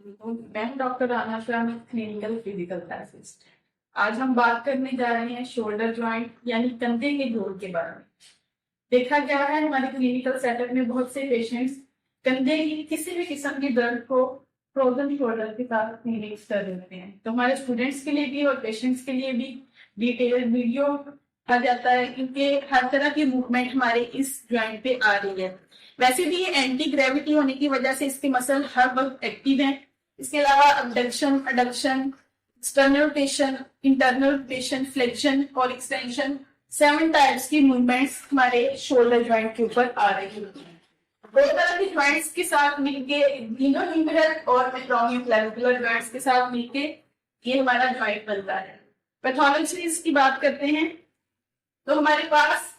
मैं हूं doctor Rana Shah, clinical physical therapist. आज हम बात करने जा रहे हैं शोल्डर जॉइंट यानी कंधे के जोड़ के बारे में। देखा गया है हमारे क्लिनिकल सेटअप में बहुत से पेशेंट्स कंधे की किसी भी किस्म की दर्द को फ्रोजन शोल्डर के साथ रिलेट कर देते हैं। तो हमारे स्टूडेंट्स के लिए भी और पेशेंट्स के लिए भी डिटेल वीडियो आ जाता है, क्योंकि हर तरह की मूवमेंट हमारे इस जॉइंट पे आ रही है। वैसे भी ये एंटी ग्रेविटी होने की वजह से इसके मसल हर वक्त एक्टिव हैं। इसके अलावा abduction, adduction, external rotation, internal rotation, flexion और एक्सटेंशन 7 टाइप्स की मूवमेंट्स हमारे शोल्डर जॉइंट के ऊपर आ रही होती हैं। दो तरह के जॉइंट्स के साथ मिलके ग्लिनोह्यूमरल और मैक्रोमियोक्लेविकुलर जॉइंट्स के साथ मिलके ये हमारा जॉइंट बनता है। पैथोलॉजीज की बात करते हैं तो हमारे पास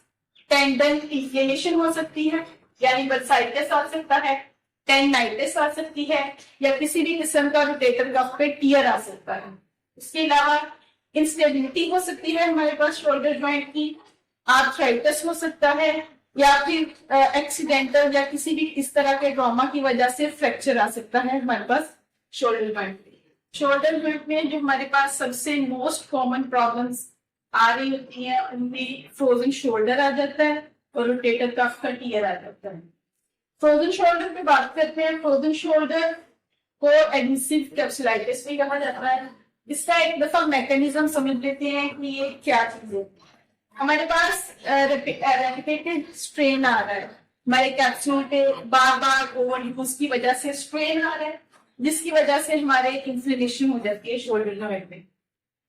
टेंडन इन्फ्लेमेशन हो सकती है, यानी बर्साइटिस आ सकता है, टेंडाइटिस आ सकती है, या किसी भी किस्म का रोटेटर कफ पे टियर आ सकता है। इसके अलावा इंस्टेबिलिटी हो सकती है हमारे पास शोल्डर जॉइंट की, आर्थराइटिस हो सकता है, या फिर एक्सीडेंटल या किसी भी इस तरह के ट्रॉमा की वजह से फ्रैक्चर आ सकता है हमारे पास शोल्डर जॉइंट में। शोल्डर जॉइंट में जो हमारे पास सबसे मोस्ट कॉमन प्रॉब्लम्स आ रही होती है उनमें फ्रोजन शोल्डर आ जाता है और रोटेटर कफ का टियर आ जाता है। फ्रोजन शोल्डर पे बात करते हैं। फ्रोजन शोल्डर को एडहेसिव कैप्सुलाइटिस भी कहा जाता है। इसका एक दफा मैकेनिज्म समझ लेते हैं कि ये क्या चीज है। हमारे पास रेपिटेटेड स्ट्रेन आ रहा है हमारे कैप्सूल पे, बार बार ओवर यूज की वजह से स्ट्रेन आ रहा है, जिसकी वजह से हमारे इन्फ्लेमेशन हो जाती है शोल्डर जॉइंट में।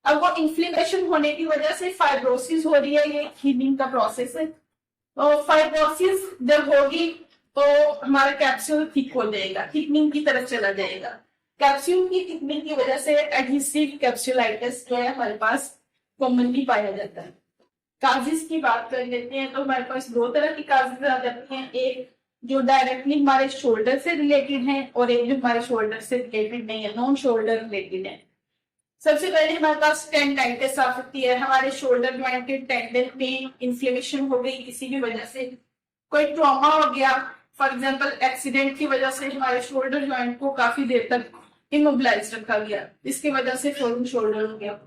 अब वो इन्फ्लेमेशन होने की वजह से फाइब्रोसिस हो रही है, ये हीलिंग का प्रोसेस है। तो फाइब्रोसिस जब होगी तो हमारा कैप्सूल थिक हो जाएगा, थिकनिंग की तरफ चला जाएगा। कैप्सूल की थिकनिंग की वजह से एडहेसिव कैप्सुलाइटिस जो है हमारे पास कॉमनली पाया जाता है। काजेस की बात कर लेते हैं तो हमारे पास दो तरह की काजेस आ जाती हैं, एक जो डायरेक्टली हमारे शोल्डर से रिलेटेड है और एक जो हमारे शोल्डर से रिलेटेड नहीं है, नॉन शोल्डर रिलेटेड है। सबसे पहले हमारे पास टेंडाइटिस आ सकती है। हमारे शोल्डर जॉइंट के टेंडन में इन्फ्लेमेशन हो गई किसी भी वजह से, कोई ट्रॉमा हो गया, फॉर एग्जांपल एक्सीडेंट की वजह से हमारे शोल्डर जॉइंट को काफी देर तक इमोबिलाइज रखा गया, इसकी वजह से फ्रोजन शोल्डर हो गया।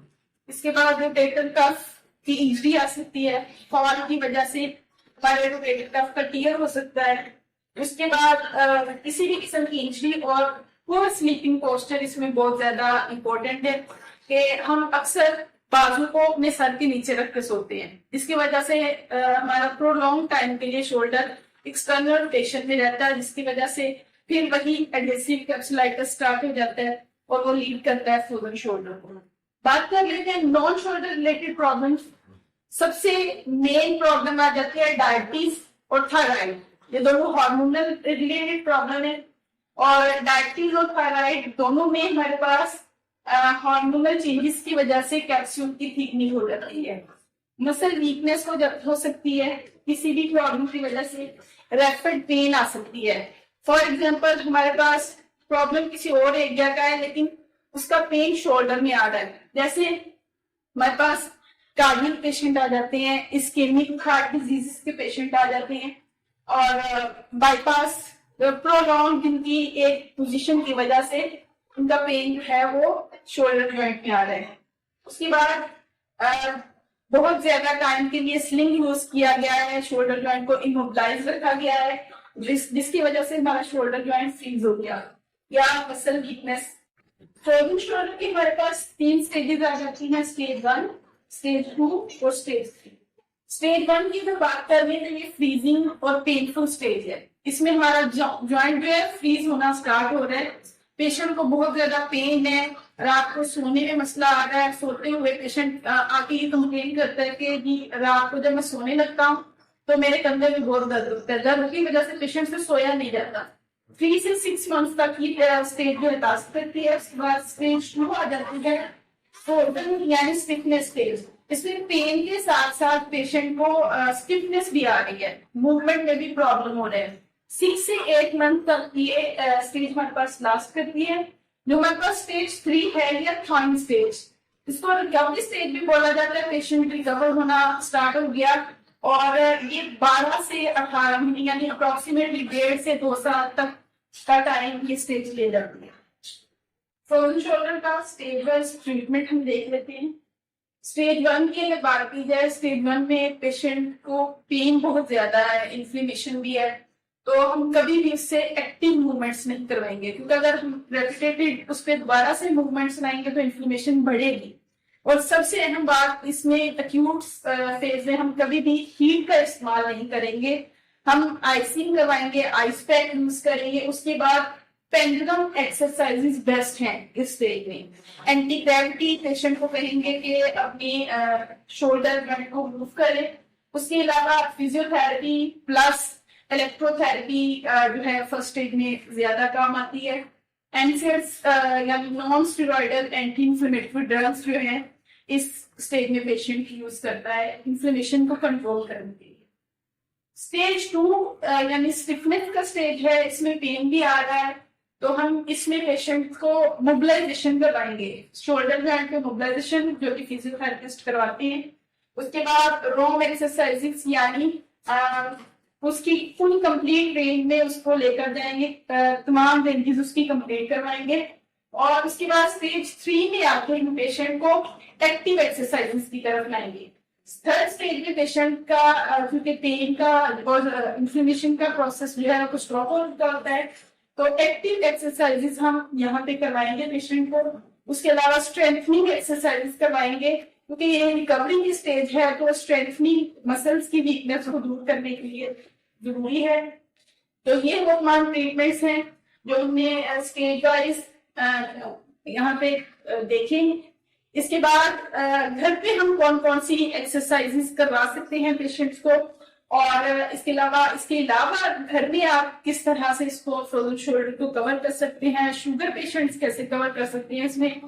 इसके बाद रोटेटर कफ की इंजरी आ सकती है, फॉल की वजह से हमारे रोटेटर कफ का टियर हो सकता है। उसके बाद किसी भी किस्म की इंजरी और पुअर स्लीपिंग पोस्चर इसमें बहुत ज्यादा इंपॉर्टेंट है कि हम अक्सर बाजू को अपने सर के नीचे रख के सोते हैं। इसकी वजह से हमारा प्रोलॉन्ग टाइम के लिए शोल्डर एक्सटर्नल रोटेशन में रहता है, जिसकी वजह से फिर वही एडहेसिव कैप्सुलाइटिस स्टार्ट हो जाता है और वो लीड करता है फ्रोजन शोल्डर को। बात कर लेते हैं नॉन शोल्डर रिलेटेड प्रॉब्लम। सबसे मेन प्रॉब्लम आ जाती है डायबिटीज और थायराइड। ये दोनों हार्मोनल रिलेटेड प्रॉब्लम है और डायबिटीज और थायराइड दोनों में हमारे पास हार्मोनल चेंजेस की वजह से कैप्सूल की थिकनिंग हो जाती है। मसल वीकनेस हो सकती है, किसी भी प्रॉब्लम की वजह से रैपिड पेन आ सकती है। फॉर एग्जांपल हमारे पास प्रॉब्लम किसी और एरिया का है लेकिन उसका पेन शोल्डर में आ रहा है, जैसे हमारे पास कार्डियक पेशेंट आ जाते हैं, इस्केमिक हार्ट डिजीज के पेशेंट आ जाते हैं और बाईपास प्रोलॉन्ग जिनकी एक पोजीशन की वजह से उनका पेन जो है वो शोल्डर जॉइंट में आ रहा है। उसके बाद बहुत ज्यादा टाइम के लिए स्लिंग यूज किया गया है, शोल्डर जॉइंट को इमोबिलाइज रखा गया है, जिसकी वजह से हमारा शोल्डर जॉइंट फ्रीज हो गया, या मसल वीकनेस। फ्रोजन शोल्डर की हमारे पास 3 स्टेजेस आ जाती हैं, स्टेज 1, स्टेज 2 और स्टेज 3। स्टेज 1 की अगर बात करें तो ये फ्रीजिंग और पेनफुल स्टेज है। इसमें हमारा जॉइंट जो है फ्रीज होना स्टार्ट हो रहा है, पेशेंट को बहुत ज्यादा पेन है, रात को सोने में मसला आ रहा है। सोते हुए पेशेंट आके ये कंप्लेन करता है कि जी रात को जब मैं सोने लगता हूँ तो मेरे कंधे में बहुत दर्द होता है, दर्द की वजह से पेशेंट से सोया नहीं जाता। 3 से 6 मंथ तक की स्टेज जो है टास्क करती है। उसके बाद स्टेज शुरू आ जाती है फ्रोजन यानी स्टिफनेस स्टेज। इसमें पेन के साथ साथ पेशेंट को स्टिफनेस भी आ रही है, मूवमेंट में भी प्रॉब्लम हो रहा है। 6 से 8 मंथ तक ये स्टेज हमारे पास लास्ट करती है। जो हमारे पास स्टेज 3 है या थॉइंग स्टेज, इसको रिकवरी स्टेज भी बोला जाता है। पेशेंट रिकवर होना स्टार्ट हो गया और ये 12 से 18 महीने यानी अप्रोक्सीमेटली 1.5 से 2 साल तक का टाइम ये स्टेज ले जाती है। फ्रोजन शोल्डर का स्टेज वाइज ट्रीटमेंट हम देख लेते हैं। स्टेज 1 की अगर बात की जाए, स्टेज 1 में पेशेंट को पेन बहुत ज्यादा है, इन्फ्लेमेशन भी है, तो हम कभी भी उससे एक्टिव मूवमेंट्स नहीं करवाएंगे, क्योंकि अगर हम रेपिटेटिव उस पर दोबारा से मूवमेंट्स लाएंगे तो इन्फ्लेमेशन बढ़ेगी। और सबसे अहम बात इसमें एक्यूट फेज में हम कभी भी हीट का इस्तेमाल नहीं करेंगे। हम आइसिंग करवाएंगे, आइस पैक यूज करेंगे। उसके बाद पेंडुलम एक्सरसाइजेस बेस्ट हैं इस स्टेज में। एंटी ग्रेविटी पेशेंट को कहेंगे कि अपनी शोल्डर जॉइंट को मूव करे। उसके अलावा फिजियोथेरेपी प्लस इलेक्ट्रोथेरेपी जो है फर्स्ट स्टेज में ज्यादा काम आती है। एनसेड्स यानी non steroidal anti inflammatory drugs जो है इस स्टेज में पेशेंट यूज करता है इन्फ्लेमेशन को कंट्रोल करने के लिए। स्टेज 2 यानी स्टिफनेस का स्टेज है, इसमें पेन भी आ रहा है, तो हम इसमें पेशेंट को मोबिलाइजेशन करवाएंगे, शोल्डर जॉइंट पे मोबिलाइजेशन जो कि फिजियोथेरेपिस्ट करवाते हैं। उसके बाद रोम एक्सरसाइजेस यानी उसकी फुल कंप्लीट रेंज में उसको लेकर जाएंगे, तमाम रेंजेस उसकी कंप्लीट करवाएंगे। और उसके बाद स्टेज 3 में आके हम पेशेंट को एक्टिव एक्सरसाइजेस की तरफ लाएंगे। थर्ड स्टेज में पेशेंट का क्योंकि पेन का और इन्फ्लेमेशन का प्रोसेस जो है कुछ ड्रॉप होता है, तो एक्टिव एक्सरसाइजेस हम यहाँ पे करवाएंगे पेशेंट को। उसके अलावा स्ट्रेंथनिंग एक्सरसाइजेस करवाएंगे, क्योंकि ये रिकवरी की स्टेज है, तो स्ट्रेंथनिंग मसल्स की वीकनेस को दूर करने के लिए जरूरी है। तो ये वो तमाम ट्रीटमेंट्स हैं जो हमने स्टेज वाइज यहाँ पे देखे। इसके बाद घर पे हम कौन कौन सी एक्सरसाइजेस करवा सकते हैं पेशेंट्स को, और इसके अलावा घर में आप किस तरह से इसको फ्रोजन शोल्डर को कवर कर सकते हैं, शुगर पेशेंट्स कैसे कवर कर सकते हैं, इसमें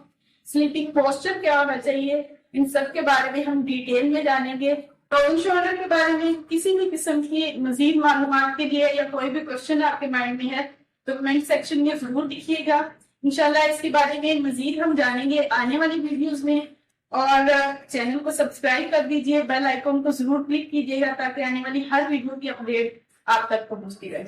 स्लीपिंग पोस्चर क्या होना चाहिए, इन सब के बारे में हम डिटेल में जानेंगे। फ्रोजन शोल्डर के बारे में किसी भी किस्म की मजीद मालूमात के लिए या कोई भी क्वेश्चन आपके माइंड में है तो कमेंट सेक्शन में जरूर लिखिएगा। इंशाल्लाह इसके बारे में मजीद हम जानेंगे आने वाली वीडियोस में। और चैनल को सब्सक्राइब कर दीजिए, बेल आइकॉन को जरूर क्लिक कीजिएगा ताकि आने वाली हर वीडियो की अपडेट आप तक पहुंचती रहे।